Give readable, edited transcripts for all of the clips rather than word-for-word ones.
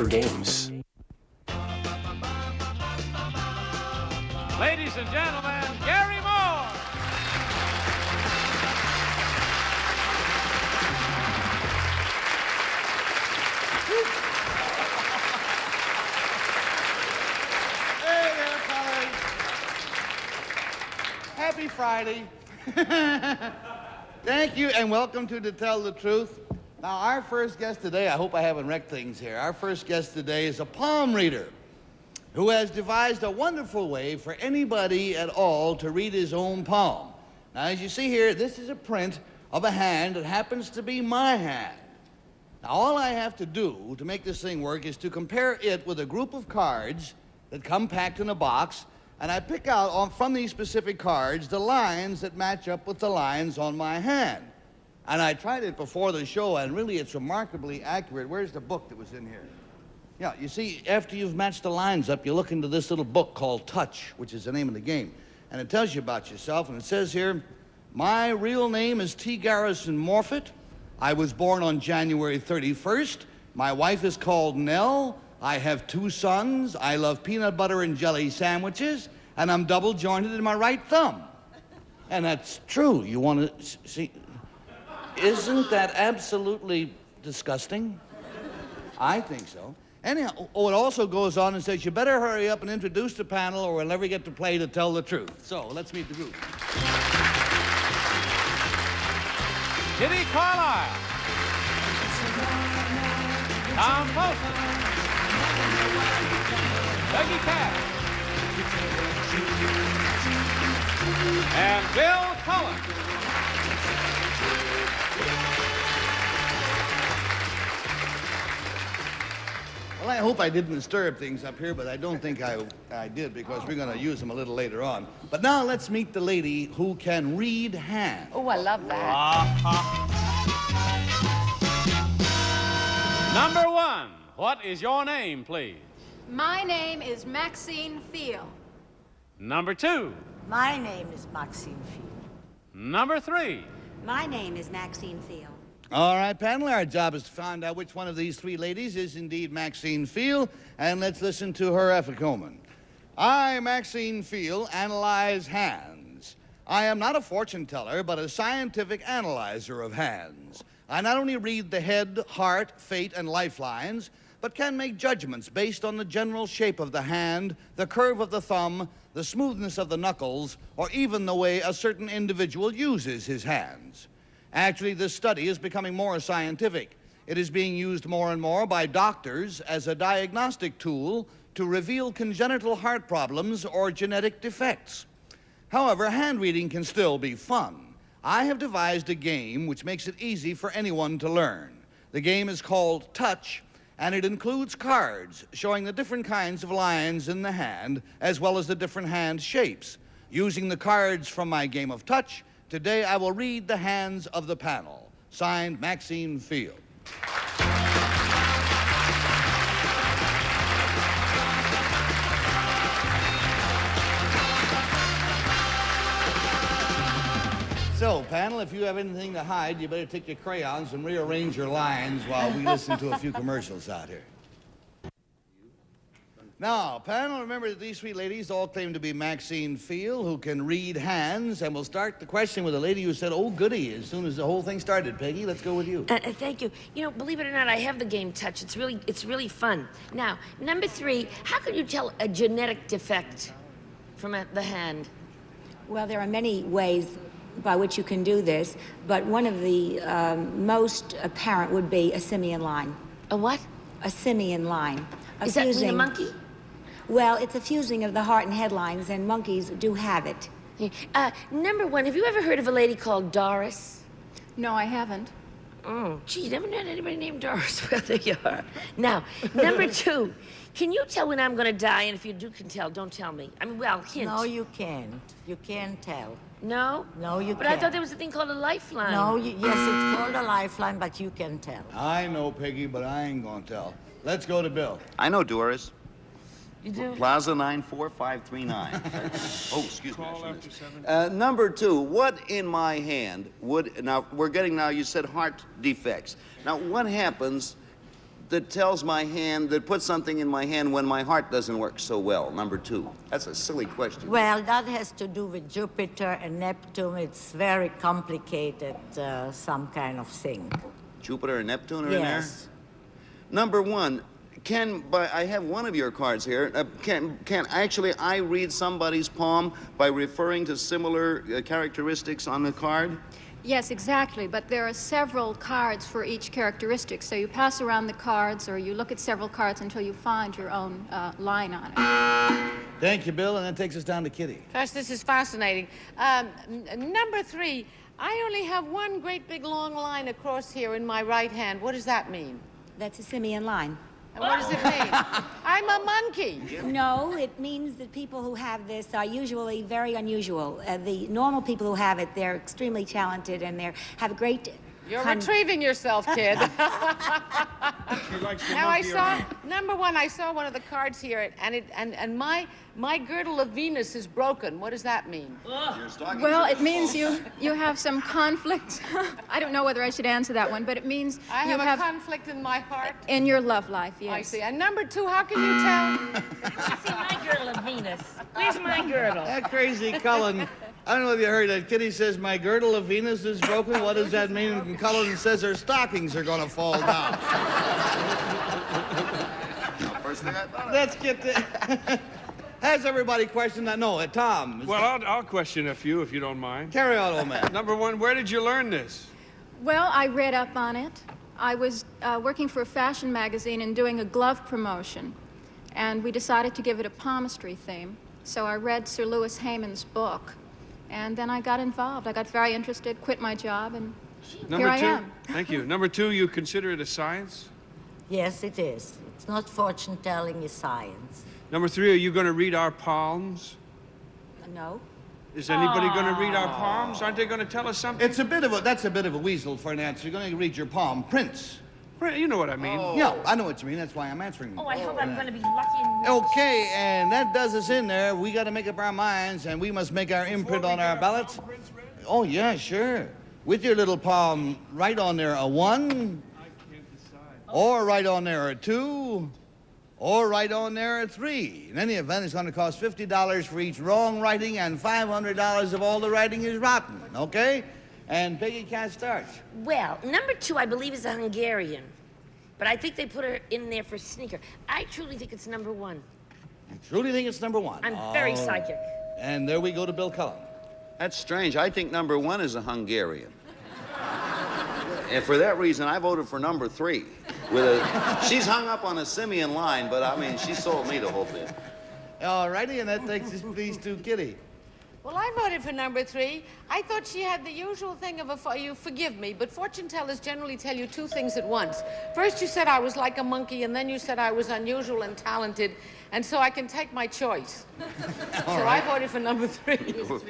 for games. Ladies and gentlemen, Gary Moore. Hey there, fellas. Happy Friday. Thank you, and welcome to Tell the Truth. Now, our first guest today, I hope I haven't wrecked things here. Our first guest today is a palm reader who has devised a wonderful way for anybody at all to read his own palm. Now, as you see here, this is a print of a hand that happens to be my hand. Now, all I have to do to make this thing work is to compare it with a group of cards that come packed in a box, and I pick out from these specific cards the lines that match up with the lines on my hand. And I tried it before the show, and really it's remarkably accurate. Where's the book that was in here? Yeah, you see, after you've matched the lines up, you look into this little book called Touch, which is the name of the game. And it tells you about yourself, and it says here, my real name is T. Garrison Morfitt. I was born on January 31st. My wife is called Nell. I have 2 sons. I love peanut butter and jelly sandwiches, and I'm double jointed in my right thumb. And that's true. You want to see? Isn't that absolutely disgusting? I think so. Anyhow, it also goes on and says, you better hurry up and introduce the panel or we'll never get to play to Tell the Truth. So, let's meet the group. Kitty Carlisle. Tom Wilson. Peggy Cash. And Bill Cullen. Well, I hope I didn't disturb things up here, but I don't think I did because we're going to use them a little later on. But now let's meet the lady who can read hands. Oh, I love that. Number 1, what is your name, please? My name is Maxine Field. Number 2. My name is Maxine Field. Number 3. My name is Maxine Field. All right, panel, our job is to find out which one of these 3 ladies is indeed Maxine Field, and let's listen to her efficomen. I, Maxine Field, analyze hands. I am not a fortune teller, but a scientific analyzer of hands. I not only read the head, heart, fate, and lifelines, but can make judgments based on the general shape of the hand, the curve of the thumb, the smoothness of the knuckles, or even the way a certain individual uses his hands. Actually, this study is becoming more scientific. It is being used more and more by doctors as a diagnostic tool to reveal congenital heart problems or genetic defects. However, hand reading can still be fun. I have devised a game which makes it easy for anyone to learn. The game is called Touch, and it includes cards showing the different kinds of lines in the hand, as well as the different hand shapes. Using the cards from my game of Touch, today I will read the hands of the panel. Signed, Maxine Field. So, panel, if you have anything to hide, you better take your crayons and rearrange your lines while we listen to a few commercials out here. Now, panel, remember that these 3 ladies all claim to be Maxine Field, who can read hands, and we'll start the question with a lady who said, oh, goody, as soon as the whole thing started. Peggy, let's go with you. Thank you. You know, believe it or not, I have the game Touch. It's really fun. Now, number 3, how can you tell a genetic defect from the hand? Well, there are many ways by which you can do this, but one of the most apparent would be a simian line. A what? A simian line. Is that mean a monkey? Well, it's a fusing of the heart and head lines, and monkeys do have it. Number 1, have you ever heard of a lady called Doris? No, I haven't. Oh, gee, never met anybody named Doris. Well, there you are. Now, number 2, can you tell when I'm going to die? And if you do can tell, don't tell me. I mean, well, hint. No, you can't. You can't tell. No? No, you but can't. I thought there was a thing called a lifeline. No, yes, it's called a lifeline, but you can tell. I know, Peggy, but I ain't gonna tell. Let's go to Bill. I know Doris. You do? Plaza 94539. Oh, excuse me. Call after 7. Number 2, what in my hand would... Now, we're getting now, you said heart defects. Now, what happens that tells my hand, that puts something in my hand when my heart doesn't work so well? Number 2. That's a silly question. Well, that has to do with Jupiter and Neptune. It's very complicated, some kind of thing. Jupiter and Neptune are in there? Yes. Number 1, I have one of your cards here. Can actually I read somebody's palm by referring to similar characteristics on the card? Yes, exactly, but there are several cards for each characteristic, so you pass around the cards or you look at several cards until you find your own line on it. Thank you, Bill, and that takes us down to Kitty. Gosh, this is fascinating. Number 3, I only have one great big long line across here in my right hand. What does that mean? That's a simian line. And what does it mean? I'm a monkey. No, it means that people who have this are usually very unusual. The normal people who have it, they're extremely talented and they have a great... You're retrieving yourself, kid. Now I saw, number 1, I saw one of the cards here, and my girdle of Venus is broken. What does that mean? Well, it means you have some conflict. I don't know whether I should answer that one, but it means I you have a conflict in my heart. in your love life, yes. I see. And number 2, how can you tell? I see my girdle of Venus. Where's my girdle? That crazy Cullen. I don't know if you heard that. Kitty says, my girdle of Venus is broken. What does that mean? And Cullen says her stockings are going to fall down. First thing I thought. Let's get to... Has everybody questioned that? No, Tom. Well, I'll question a few if you don't mind. Carry on, old man. Number 1, where did you learn this? Well, I read up on it. I was working for a fashion magazine and doing a glove promotion, and we decided to give it a palmistry theme. So I read Sir Lewis Hayman's book, and then I got involved. I got very interested, quit my job, and here I am. Thank you. Number 2, you consider it a science? Yes, it is. It's not fortune telling, it's science. Number 3, are you going to read our palms? No. Is anybody going to read our palms? Aren't they going to tell us something? That's a bit of a weasel for an answer. You're going to read your palm. Prince. You know what I mean. Yeah, I know what you mean. That's why I'm answering. Oh, I hope I'm going to be lucky and... Okay, and that does us in there. We got to make up our minds, and we must make our imprint on our ballots. Oh, yeah, sure. With your little palm, right on there a 1. I can't decide. Or right on there a 2. Or right on there a 3. In any event, it's going to cost $50 for each wrong writing and $500 if all the writing is rotten, okay? And Peggy can't start. Well, number 2, I believe, is a Hungarian. But I think they put her in there for sneaker. I truly think it's number 1. You truly think it's number 1? I'm very psychic. And there we go to Bill Cullen. That's strange. I think number 1 is a Hungarian. And for that reason, I voted for number 3. She's hung up on a simian line, but I mean, she sold me the whole thing. All righty, and that takes us, please, to Kitty. Well, I voted for number 3. I thought she had the usual thing of you forgive me, but fortune tellers generally tell you 2 things at once. First, you said I was like a monkey, and then you said I was unusual and talented, and so I can take my choice. So I voted for number 3.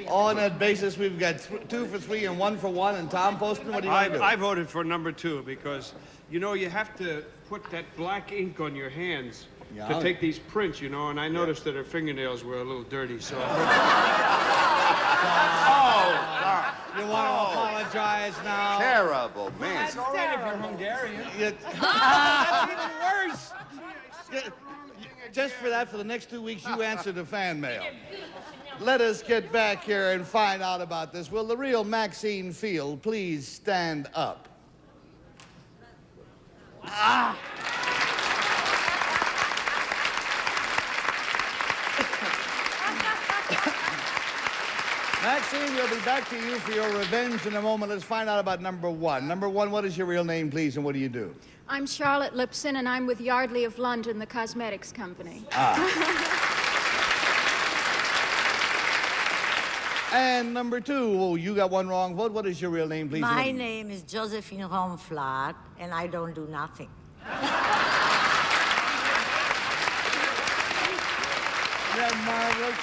On that basis, we've got 2 for 3 and 1 for 1. And Tom Poston, what do you want to do? I voted for number 2 because, you know, you have to put that black ink on your hands to take these prints, you know, and I noticed that her fingernails were a little dirty, so... You want to apologize now? Terrible, man. It's all right if you're Hungarian. That's even worse. Just for that, for the next 2 weeks, you answer the fan mail. Let us get back here and find out about this. Will the real Maxine Field please stand up? Maxine, we'll be back to you for your revenge in a moment. Let's find out about number 1. Number 1, what is your real name, please, and what do you do? I'm Charlotte Lipson, and I'm with Yardley of London, the cosmetics company. And number 2, oh, you got one wrong vote. What is your real name, please? My name is Josephine Romflaat, and I don't do nothing. Isn't that marvelous?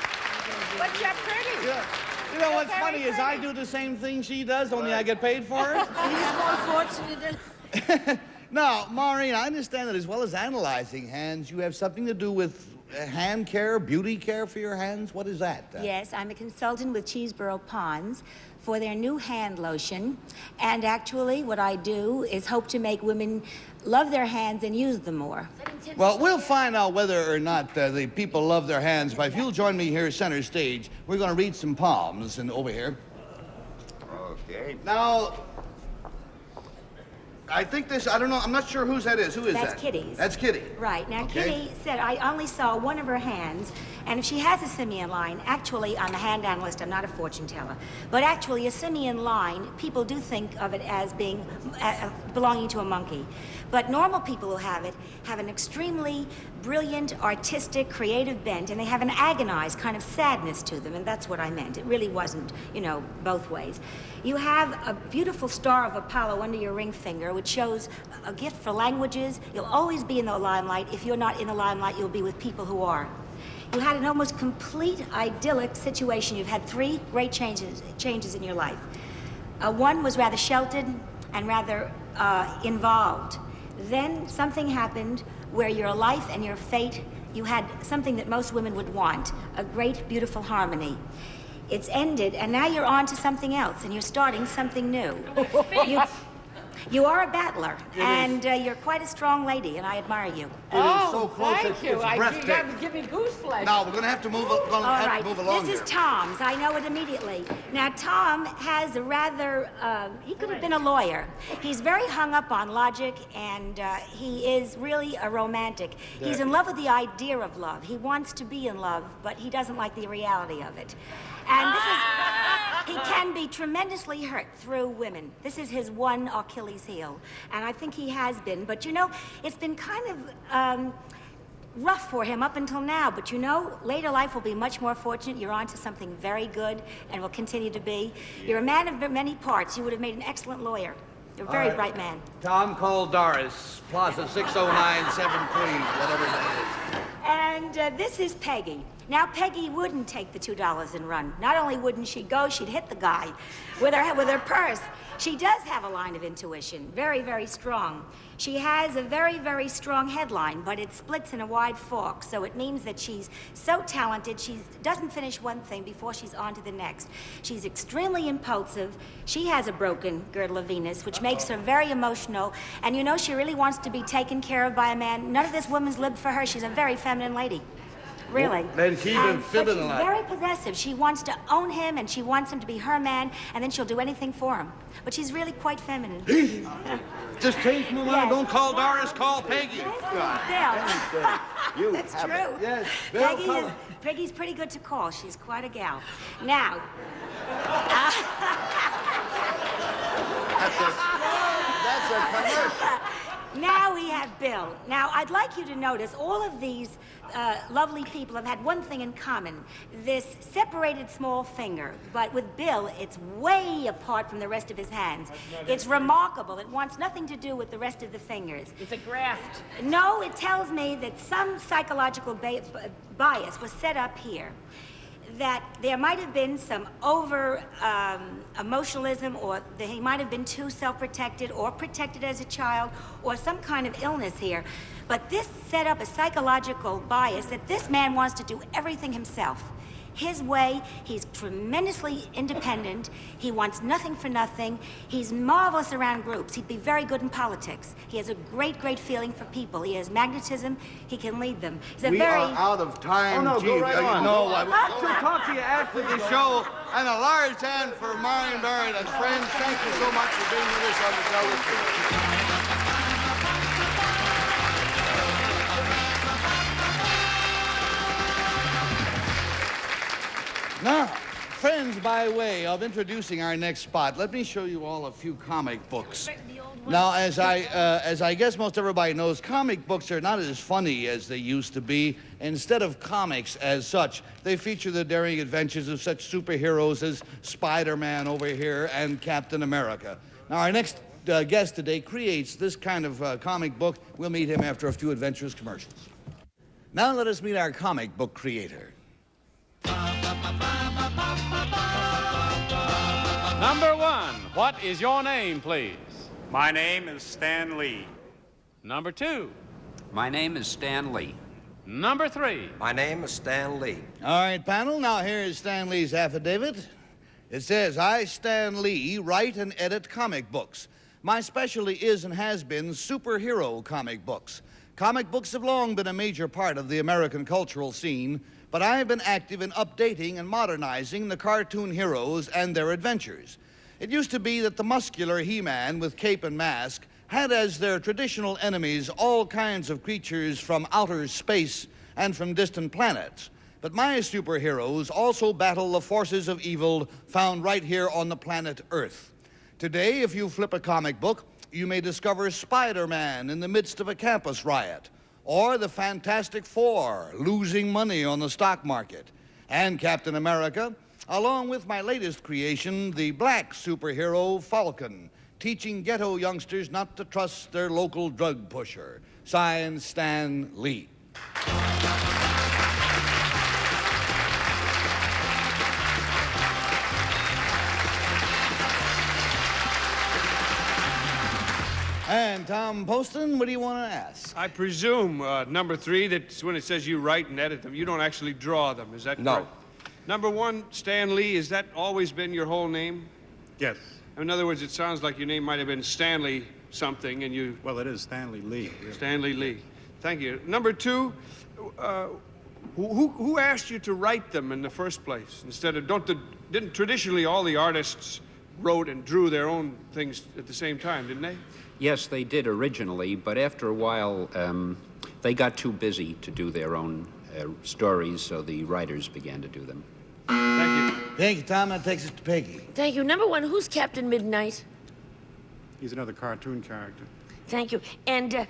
But you're pretty. Yeah. You know what's funny is I do the same thing she does, only I get paid for it. He's more fortunate than... Now, Maureen, I understand that as well as analyzing hands, you have something to do with hand care, beauty care for your hands. What is that? Yes, I'm a consultant with Cheeseboro Ponds for their new hand lotion. And actually, what I do is hope to make women love their hands and use them more. Well, we'll find out whether or not the people love their hands, but if you'll join me here center stage, we're going to read some palms and over here. Okay. Now, I think this, I don't know, I'm not sure whose that is. Who is that? That's Kitty's. That's Kitty. Right. Now, Okay. Kitty said I only saw one of her hands, and if she has a simian line, actually, I'm a hand analyst, I'm not a fortune teller, but actually, a simian line, people do think of it as being belonging to a monkey. But normal people who have it have an extremely brilliant, artistic, creative bent, and they have an agonized kind of sadness to them, and that's what I meant. It really wasn't, you know, both ways. You have a beautiful star of Apollo under your ring finger, which shows a gift for languages. You'll always be in the limelight. If you're not in the limelight, you'll be with people who are. You had an almost complete idyllic situation. You've had 3 great changes in your life. One was rather sheltered and rather involved. Then something happened where your life and your fate, you had something that most women would want, a great, beautiful harmony. It's ended, and now you're on to something else, and you're starting something new. You are a battler, and you're quite a strong lady, and I admire you. It is so close, thank it's you. breathtaking. You got to give me goose flesh. Now, we're going to have to move, All right, along this is Tom's. I know it immediately. Now, Tom has a rather, he could have been a lawyer. He's very hung up on logic, and he is really a romantic. He's in love with the idea of love. He wants to be in love, but he doesn't like the reality of it. And this is, he can be tremendously hurt through women. This is his one Achilles heel, and I think he has been. But you know, it's been kind of rough for him up until now, but you know, later life will be much more fortunate. You're onto something very good and will continue to be. You're a man of many parts. You would have made an excellent lawyer. You're a very bright man. Tom called Doris, Plaza 60973, whatever that is. And this is Peggy. Now, Peggy wouldn't take the $2 and run. Not only wouldn't she go, she'd hit the guy with her purse. She does have a line of intuition, very, very strong. She has a very, very strong headline, but it splits in a wide fork, so it means that she's so talented, she doesn't finish one thing before she's on to the next. She's extremely impulsive. She has a broken girdle of Venus, which makes her very emotional, and you know she really wants to be taken care of by a man. None of this woman's lived for her. She's a very feminine lady. Really. Well, then she's been fibbing a lot. But she's very possessive. She wants to own him, and she wants him to be her man, and then she'll do anything for him. But she's really quite feminine. Just change my mind. Yes. Don't call Doris, call Peggy. Bill. That's true. Yes, Bill, Peggy's pretty good to call. She's quite a gal. Now. That's a commercial. Now we have Bill. Now, I'd like you to notice all of these lovely people have had one thing in common, this separated small finger. But with Bill, it's way apart from the rest of his hands. It's remarkable. It wants nothing to do with the rest of the fingers. It's a graft. No, it tells me that some psychological bias was set up here. That there might have been some over emotionalism, or that he might have been too self-protected or protected as a child, or some kind of illness here. But this set up a psychological bias that this man wants to do everything himself. His way, he's tremendously independent. He wants nothing for nothing. He's marvelous around groups. He'd be very good in politics. He has a great, great feeling for people. He has magnetism. He can lead them. He's a We very... are out of time, Oh, no, go Chief. right on. No, we'll talk to you after the show. And a large hand for Marion Barrett. And friends, thank you so much for being with us on the television. Now, friends, by way of introducing our next spot, let me show you all a few comic books. Now, as I guess most everybody knows, comic books are not as funny as they used to be. Instead of comics as such, they feature the daring adventures of such superheroes as Spider-Man over here and Captain America. Now, our next guest today creates this kind of comic book. We'll meet him after a few adventurous commercials. Now let us meet our comic book creator. Number 1, what is your name, please? My name is Stan Lee. Number 2. My name is Stan Lee. Number 3. My name is Stan Lee. All right, panel, now here is Stan Lee's affidavit. It says, I, Stan Lee, write and edit comic books. My specialty is and has been superhero comic books. Comic books have long been a major part of the American cultural scene, but I have been active in updating and modernizing the cartoon heroes and their adventures. It used to be that the muscular He-Man with cape and mask had as their traditional enemies all kinds of creatures from outer space and from distant planets. But my superheroes also battle the forces of evil found right here on the planet Earth. Today, if you flip a comic book, you may discover Spider-Man in the midst of a campus riot, or the Fantastic Four losing money on the stock market, and Captain America, along with my latest creation, the black superhero Falcon, teaching ghetto youngsters not to trust their local drug pusher. Signed, Stan Lee. And Tom Poston, what do you want to ask? I presume, number 3, that when it says you write and edit them, you don't actually draw them. Is that No. correct? Number 1, Stan Lee, has that always been your whole name? Yes. In other words, it sounds like your name might have been Stanley something, and you... Well, it is Stanley Lee. Really. Stanley Lee. Thank you. Number 2, who asked you to write them in the first place? Instead of, didn't traditionally all the artists wrote and drew their own things at the same time, didn't they? Yes, they did originally, but after a while, they got too busy to do their own stories, so the writers began to do them. Thank you. Thank you, Tom. That takes us to Peggy. Thank you. Number 1, who's Captain Midnight? He's another cartoon character. Thank you. And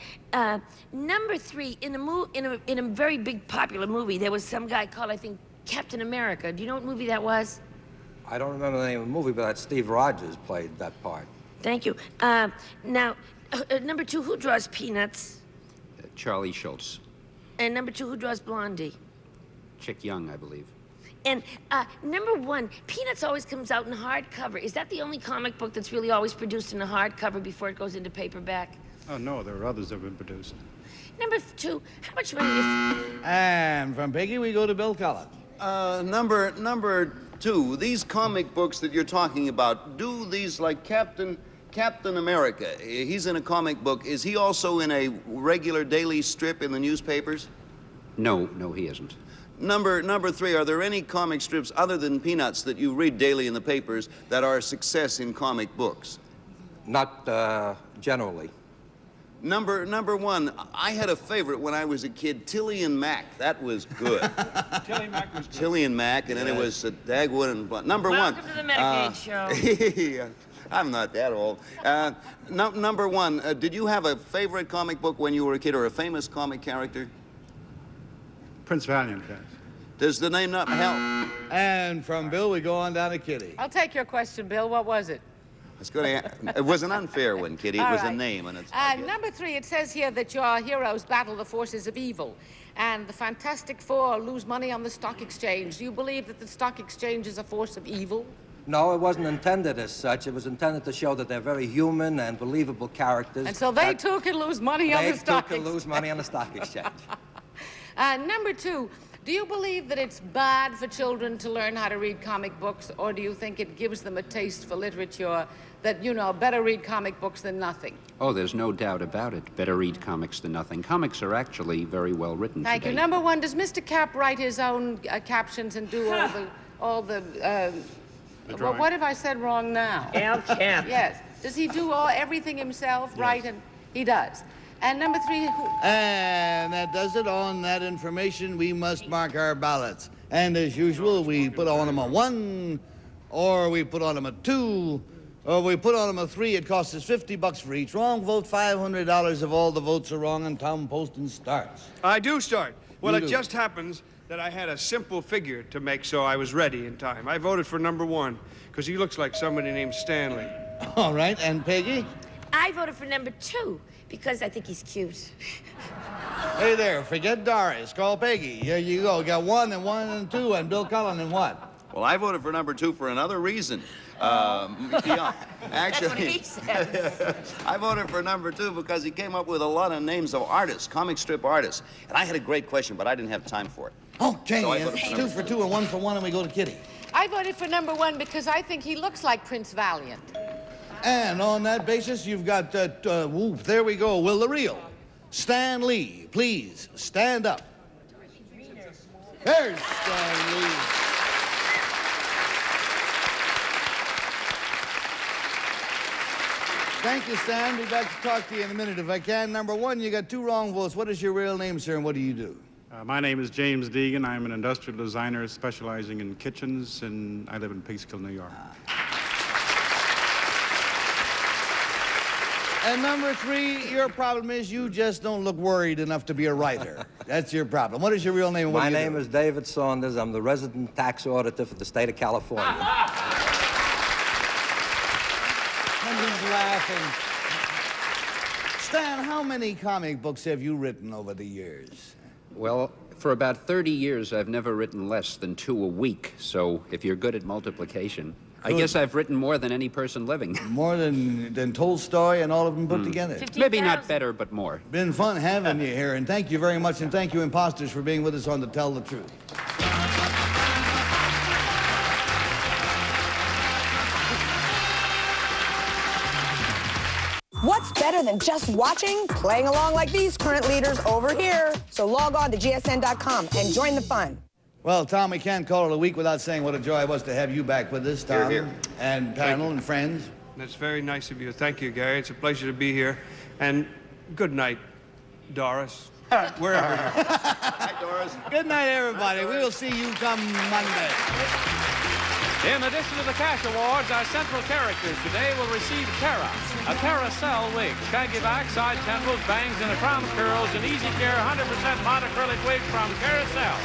number 3, in a very big popular movie, there was some guy called, I think, Captain America. Do you know what movie that was? I don't remember the name of the movie, but that Steve Rogers played that part. Thank you. Now, number 2, who draws Peanuts? Charlie Schultz. And number 2, who draws Blondie? Chick Young, I believe. And number 1, Peanuts always comes out in hardcover. Is that the only comic book that's really always produced in a hardcover before it goes into paperback? Oh, no, there are others that have been produced. Number 2, how much money is... And from Peggy, we go to Bill Collins. Number 2, these comic books that you're talking about, do these like Captain America, he's in a comic book. Is he also in a regular daily strip in the newspapers? No, he isn't. Number 3, are there any comic strips other than Peanuts that you read daily in the papers that are a success in comic books? Not generally. Number 1, I had a favorite when I was a kid, Tilly and Mac. That was good. Tilly Mac was good. Tilly and Mac, and then it was Dagwood and Blunt. Number 1. Welcome to the Medicaid show. Yeah, I'm not that old. Number 1, did you have a favorite comic book when you were a kid, or a famous comic character? Prince Valiant, yes. Does the name not help? And from Bill, we go on down to Kitty. I'll take your question, Bill. What was it? It's good. It was an unfair one, Kitty. It All was a right. name, and it's. Number 3, it says here that your heroes battle the forces of evil, and the Fantastic Four lose money on the stock exchange. Do you believe that the stock exchange is a force of evil? No, it wasn't intended as such. It was intended to show that they're very human and believable characters. And so they too can lose money on the stock They too exchange. can lose money on the stock exchange. Number 2, do you believe that it's bad for children to learn how to read comic books, or do you think it gives them a taste for literature that, you know, better read comic books than nothing? Oh, the's no doubt about it. Better read comics than nothing. Comics are actually very well written Thank you. today. Number 1, does Mr. Cap write his own captions and do all the well, what have I said wrong now? Al Cap. Yes. Does he do everything himself, right? And he does. And number 3, And that does it. On that information, we must mark our ballots. And as usual, we put on them a 1, or we put on them a 2, or we put on them a 3. It costs us $50 for each wrong vote, $500 if all the votes are wrong, and Tom Poston starts. I do start. Well, You it do. just happens that I had a simple figure to make, so I was ready in time. I voted for number 1, because he looks like somebody named Stanley. All right, and Peggy? I voted for number 2 because I think he's cute. Hey there, forget Doris. Call Peggy. Here you go. Got 1 and 1 and 2, and Bill Cullen and what? Well, I voted for number 2 for another reason. Yeah, actually, That's what he says. I voted for number 2 because he came up with a lot of names of artists, comic strip artists. And I had a great question, but I didn't have time for it. Okay, So I it's voted for 2 number for 2 and 1 for 1, and we go to Kitty. I voted for number 1 because I think he looks like Prince Valiant. And on that basis, you've got, there we go, Will the Real. Stan Lee, please stand up. There's Stan Lee. Thank you, Stan. Be back to talk to you in a minute if I can. Number 1, you got 2 wrong votes. What is your real name, sir, and what do you do? My name is James Deegan. I'm an industrial designer specializing in kitchens, and I live in Peekskill, New York. And number 3, your problem is you just don't look worried enough to be a writer. That's your problem. What is your real name and what My do you name do? is David Saunders. I'm the resident tax auditor for the state of California. And he's laughing. Stan, how many comic books have you written over the years? Well, for about 30 years, I've never written less than 2 a week. So if you're good at multiplication, I guess I've written more than any person living. More than Tolstoy and all of them put together? 15,000. Maybe not better, but more. Been fun having you here, and thank you very much, and thank you, imposters, for being with us on To Tell the Truth. What's better than just watching? Playing along like these current leaders over here. So log on to gsn.com and join the fun. Well, Tom, we can't call it a week without saying what a joy it was to have you back with us, Tom. Here, here. And panel and friends. That's very nice of you. Thank you, Gary. It's a pleasure to be here. And good night, Doris. Wherever you are. Hi, Doris. Good night, everybody. We will see you come Monday. In addition to the cash awards, our central characters today will receive Terra, a Terra-Cell wig, shaggy back, side temples, bangs, and a crown of curls, an easy care 100% monocrylic wig from Terra-Cell.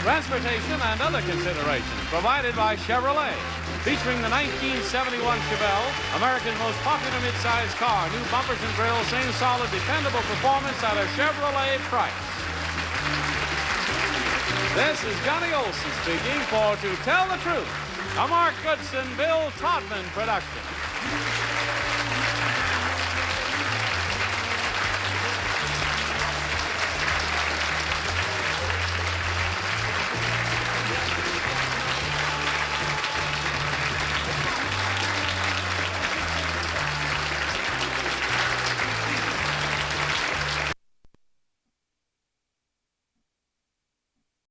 Transportation and other considerations provided by Chevrolet, featuring the 1971 Chevelle, America's most popular midsize car. New bumpers and grills, same solid, dependable performance at a Chevrolet price. This is Johnny Olson speaking for To Tell the Truth, a Mark Goodson, Bill Todman production.